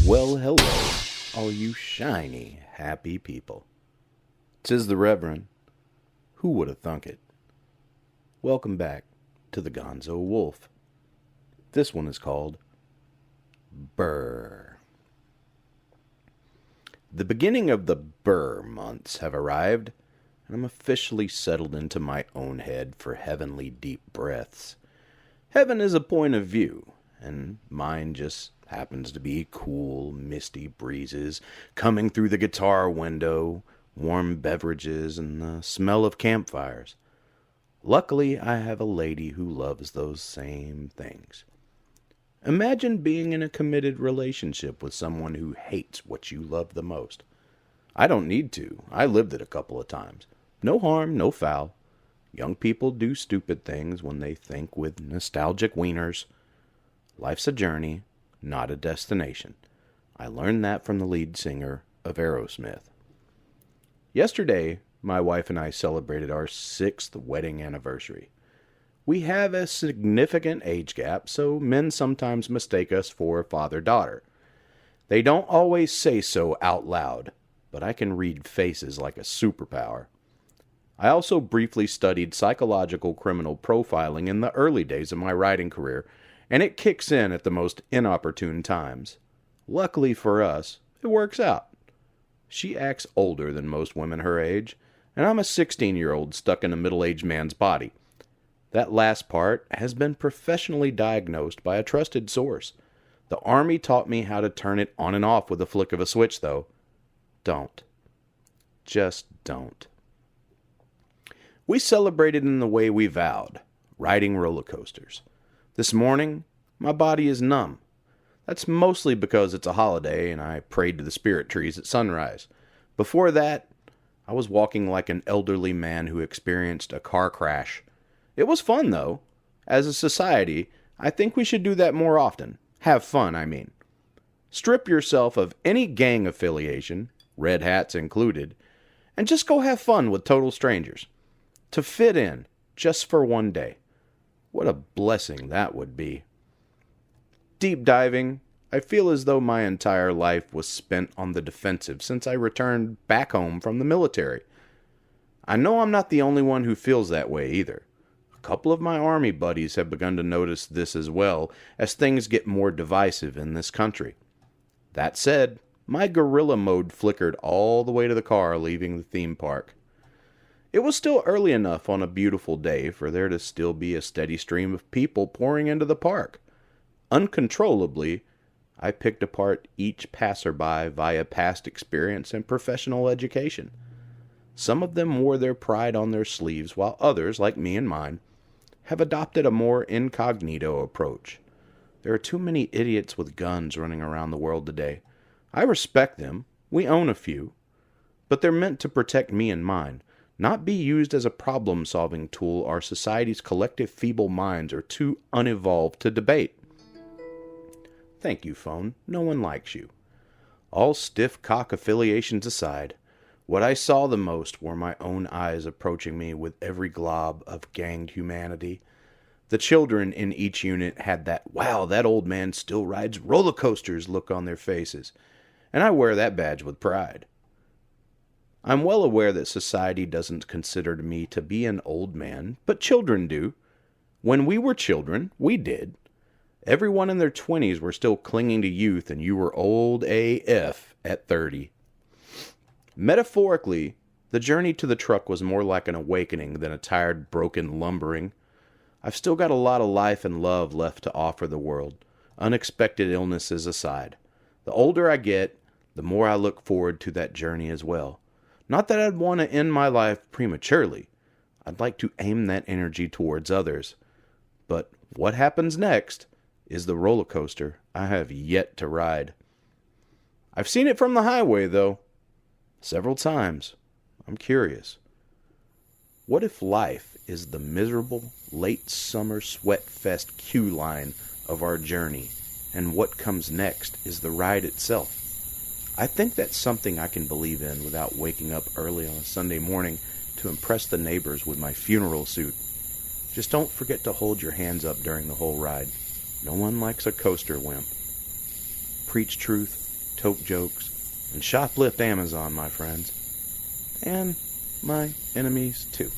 Well, hello, all you shiny, happy people. 'Tis the Reverend. Who would have thunk it? Welcome back to the Gonzo Wolf. This one is called Burr. The beginning of the Burr months have arrived, and I'm officially settled into my own head for heavenly deep breaths. Heaven is a point of view, and mine just happens to be cool, misty breezes coming through the guitar window, warm beverages, and the smell of campfires. Luckily, I have a lady who loves those same things. Imagine being in a committed relationship with someone who hates what you love the most. I don't need to. I lived it a couple of times. No harm, no foul. Young people do stupid things when they think with nostalgic wieners. Life's a journey, not a destination. I learned that from the lead singer of Aerosmith. Yesterday, my wife and I celebrated our 6th wedding anniversary. We have a significant age gap, so men sometimes mistake us for father-daughter. They don't always say so out loud, but I can read faces like a superpower. I also briefly studied psychological criminal profiling in the early days of my writing career, and it kicks in at the most inopportune times. Luckily for us, it works out. She acts older than most women her age, and I'm a 16-year-old stuck in a middle-aged man's body. That last part has been professionally diagnosed by a trusted source. The Army taught me how to turn it on and off with a flick of a switch, though. Don't. Just don't. We celebrated in the way we vowed, riding roller coasters. This morning, my body is numb. That's mostly because it's a holiday and I prayed to the spirit trees at sunrise. Before that, I was walking like an elderly man who experienced a car crash. It was fun, though. As a society, I think we should do that more often. Have fun, I mean. Strip yourself of any gang affiliation, red hats included, and just go have fun with total strangers. To fit in, just for one day. What a blessing that would be. Deep diving, I feel as though my entire life was spent on the defensive since I returned back home from the military. I know I'm not the only one who feels that way either. A couple of my Army buddies have begun to notice this as well as things get more divisive in this country. That said, my guerrilla mode flickered all the way to the car leaving the theme park. It was still early enough on a beautiful day for there to still be a steady stream of people pouring into the park. Uncontrollably, I picked apart each passerby via past experience and professional education. Some of them wore their pride on their sleeves, while others, like me and mine, have adopted a more incognito approach. There are too many idiots with guns running around the world today. I respect them. We own a few. But they're meant to protect me and mine, not be used as a problem-solving tool our society's collective feeble minds are too unevolved to debate. Thank you, phone. No one likes you. All stiff cock affiliations aside, what I saw the most were my own eyes approaching me with every glob of ganged humanity. The children in each unit had that, wow, that old man still rides roller coasters look on their faces, and I wear that badge with pride. I'm well aware that society doesn't consider me to be an old man, but children do. When we were children, we did. Everyone in their 20s were still clinging to youth, and you were old AF at 30. Metaphorically, the journey to the truck was more like an awakening than a tired, broken lumbering. I've still got a lot of life and love left to offer the world, unexpected illnesses aside. The older I get, the more I look forward to that journey as well. Not that I'd want to end my life prematurely. I'd like to aim that energy towards others. But what happens next is the roller coaster I have yet to ride. I've seen it from the highway, though. Several times. I'm curious. What if life is the miserable, late summer sweat fest queue line of our journey, and what comes next is the ride itself? I think that's something I can believe in without waking up early on a Sunday morning to impress the neighbors with my funeral suit. Just don't forget to hold your hands up during the whole ride. No one likes a coaster wimp. Preach truth Coke jokes, and shoplift Amazon, my friends. And my enemies, too.